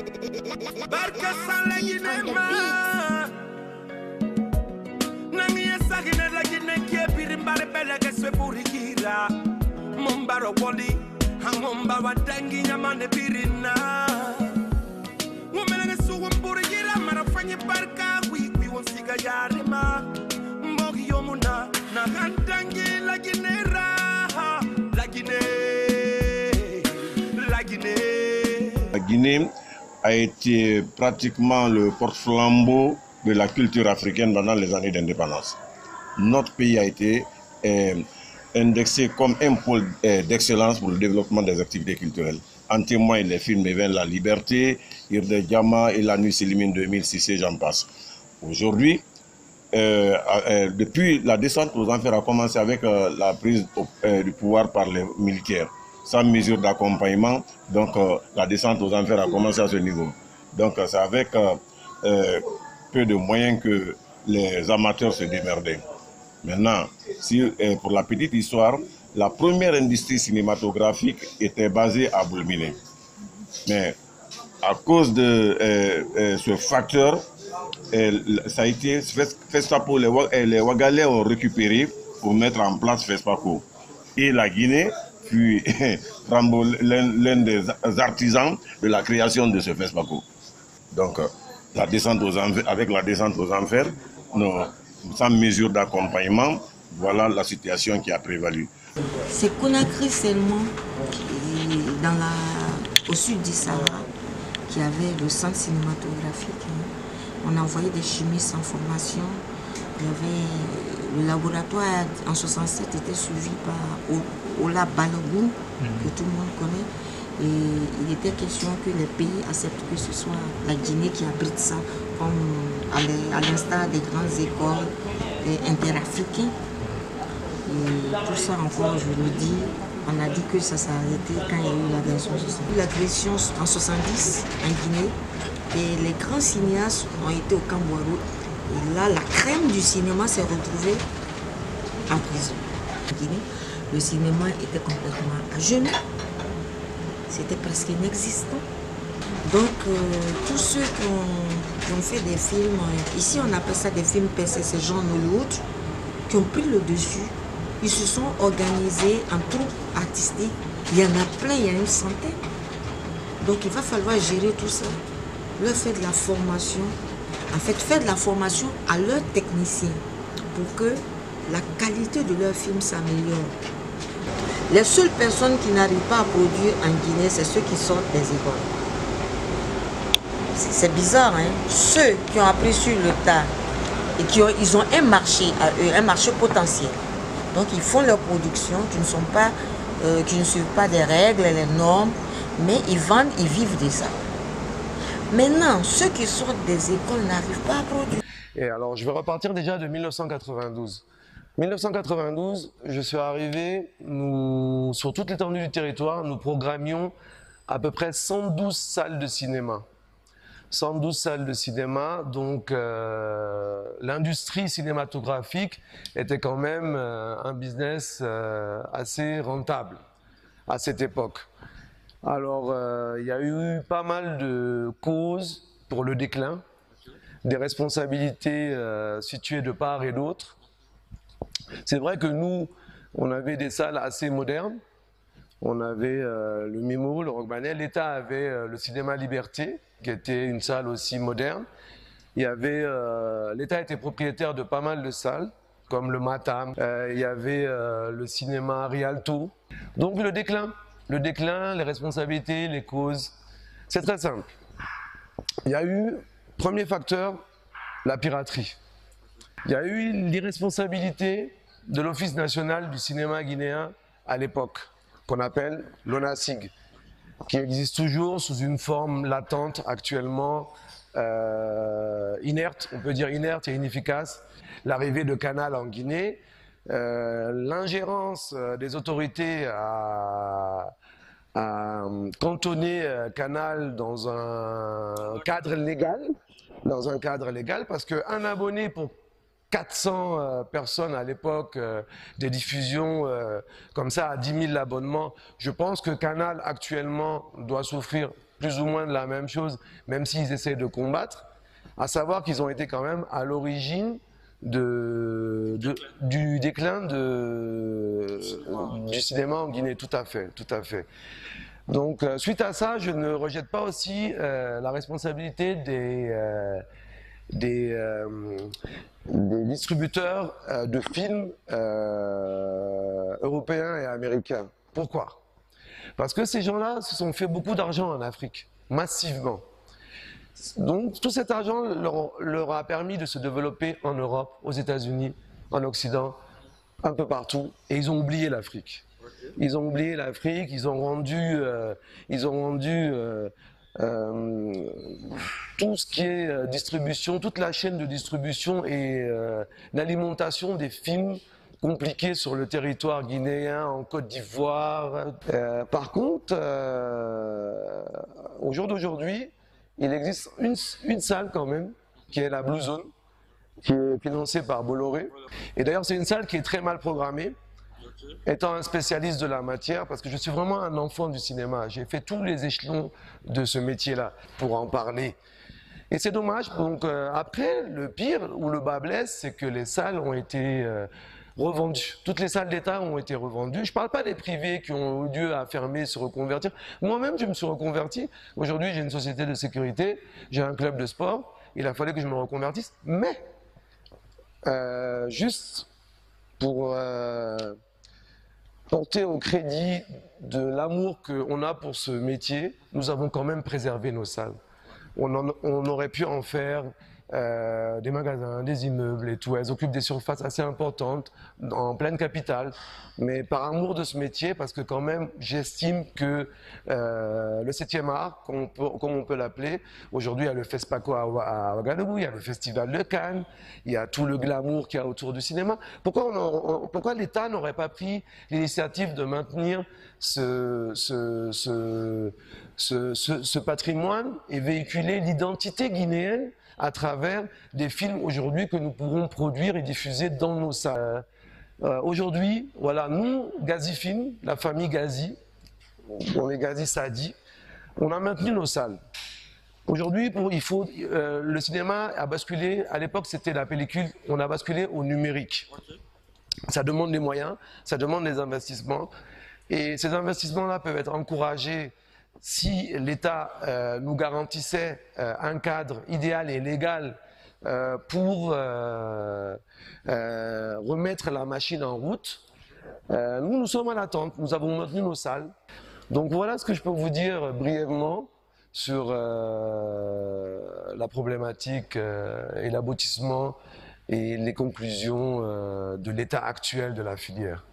Barka Salayinema Nangi Sagina Lagine Kirimbare Belega Seburikira Mumbaro Woli Hangomba Wadangi Yamane Pirina Woman is so Burgira Marafanya Barka we won't see Yarima Mogi Yomuna Nagandangi Laginera La Guinée a été pratiquement le porte-flambeau de la culture africaine pendant les années d'indépendance. Notre pays a été indexé comme un pôle d'excellence pour le développement des activités culturelles. En témoignent les films Even la Liberté, Irde Diama et La Nuit s'illumine 2006 et j'en passe. Aujourd'hui, depuis la descente aux enfers a commencé avec la prise du pouvoir par les militaires. Sans mesure d'accompagnement, donc la descente aux enfers a commencé à ce niveau. Donc c'est avec peu de moyens que les amateurs se démerdaient. Maintenant, pour la petite histoire, la première industrie cinématographique était basée à Boulminé. Mais à cause de ce facteur, ça a été Festapo, les Wagalais ont récupéré pour mettre en place Fespaco. Et la Guinée fut l'un des artisans de la création de ce Fespaco. Donc, la descente aux enfers, avec la descente aux enfers, sans mesure d'accompagnement, voilà la situation qui a prévalu. C'est Conakry seulement, au sud du Sahara, qui avait le centre cinématographique. On a envoyé des chimistes en formation. Il y avait le laboratoire en 67 était suivi par Ola Balogun, que tout le monde connaît. Et il était question que les pays acceptent que ce soit la Guinée qui abrite ça, comme à l'instar des grandes écoles interafricaines. Et tout ça encore, je le dis, on a dit que ça s'est arrêté quand il y a eu l'agression. L'agression en 70 en Guinée, et les grands cinéastes ont été au Cambouaro. Et là, la crème du cinéma s'est retrouvée en prison. En Guinée, le cinéma était complètement à genoux. C'était presque inexistant. Donc, tous ceux qui ont fait des films, ici on appelle ça des films PCC Jean Hollywood, qui ont pris le dessus, ils se sont organisés en troupes artistiques. Il y en a plein, il y a une centaine. Donc, il va falloir gérer tout ça. Leur faire de la formation, en fait, faire de la formation à leurs techniciens pour que la qualité de leurs films s'améliore. Les seules personnes qui n'arrivent pas à produire en Guinée, c'est ceux qui sortent des écoles. C'est bizarre, hein? Ceux qui ont appris sur le tas et ils ont un marché à eux, un marché potentiel. Donc ils font leur production, qui ne suivent pas des règles, les normes, mais ils vendent, ils vivent de ça. Maintenant, ceux qui sortent des écoles n'arrivent pas à produire. Et alors, je vais repartir déjà de 1992. 1992, je suis arrivé, sur toute l'étendue du territoire, nous programmions à peu près 112 salles de cinéma. 112 salles de cinéma, donc l'industrie cinématographique était quand même un business assez rentable à cette époque. Alors, il y a eu pas mal de causes pour le déclin, des responsabilités situées de part et d'autre. C'est vrai que nous, on avait des salles assez modernes. On avait le Mimo, le Rockbanel. L'État avait le Cinéma Liberté, qui était une salle aussi moderne. L'État était propriétaire de pas mal de salles, comme le Matam. Il y avait le cinéma Rialto. Donc le déclin, les responsabilités, les causes, c'est très simple. Il y a eu, premier facteur, la piraterie. Il y a eu l'irresponsabilité de l'Office national du cinéma guinéen à l'époque, qu'on appelle l'ONACIG, qui existe toujours sous une forme latente actuellement, inerte, on peut dire inerte et inefficace. L'arrivée de Canal en Guinée, l'ingérence des autorités à cantonner Canal dans un cadre légal, parce qu'un abonné pour 400 personnes à l'époque, des diffusions comme ça à 10 000 abonnements, je pense que Canal actuellement doit souffrir plus ou moins de la même chose, même s'ils essaient de combattre, à savoir qu'ils ont été quand même à l'origine du déclin du cinéma en Guinée, tout à fait, tout à fait. Donc, suite à ça, je ne rejette pas aussi la responsabilité des distributeurs de films européens et américains. Pourquoi? Parce que ces gens-là se sont fait beaucoup d'argent en Afrique, massivement. Donc tout cet argent leur a permis de se développer en Europe, aux États-Unis, en Occident, un peu partout, et ils ont oublié l'Afrique. Ils ont oublié l'Afrique, ils ont rendu tout ce qui est distribution, toute la chaîne de distribution et l'alimentation des films compliqués sur le territoire guinéen, en Côte d'Ivoire. Par contre, au jour d'aujourd'hui, il existe une salle quand même, qui est la Blue Zone, qui est financée par Bolloré. Et d'ailleurs, c'est une salle qui est très mal programmée. Étant un spécialiste de la matière, parce que je suis vraiment un enfant du cinéma, j'ai fait tous les échelons de ce métier-là pour en parler. Et c'est dommage. Donc après, le pire ou le bas blesse, c'est que les salles ont été revendues. Toutes les salles d'État ont été revendues. Je ne parle pas des privés qui ont eu lieu à fermer, se reconvertir. Moi-même, je me suis reconverti. Aujourd'hui, j'ai une société de sécurité, j'ai un club de sport. Il a fallu que je me reconvertisse. Mais, juste pour porter au crédit de l'amour qu'on a pour ce métier, nous avons quand même préservé nos salles. On aurait pu en faire des magasins, des immeubles et tout. Elles occupent des surfaces assez importantes en pleine capitale. Mais par amour de ce métier, parce que quand même, j'estime que le 7e art, comme on peut l'appeler, aujourd'hui il y a le FESPACO à Ouagadougou, il y a le Festival de Cannes, il y a tout le glamour qu'il y a autour du cinéma. Pourquoi l'État n'aurait pas pris l'initiative de maintenir ce patrimoine et véhiculer l'identité guinéenne à travers des films aujourd'hui que nous pourrons produire et diffuser dans nos salles. Aujourd'hui, voilà, nous, Gazi Film, la famille Gazi, on est Gazi Sadi, on a maintenu nos salles. Aujourd'hui, le cinéma a basculé, à l'époque c'était la pellicule, on a basculé au numérique. Ça demande des moyens, ça demande des investissements, et ces investissements-là peuvent être encouragés si l'État nous garantissait un cadre idéal et légal pour remettre la machine en route. Nous sommes à l'attente, nous avons maintenu nos salles. Donc voilà ce que je peux vous dire brièvement sur la problématique et l'aboutissement et les conclusions de l'état actuel de la filière.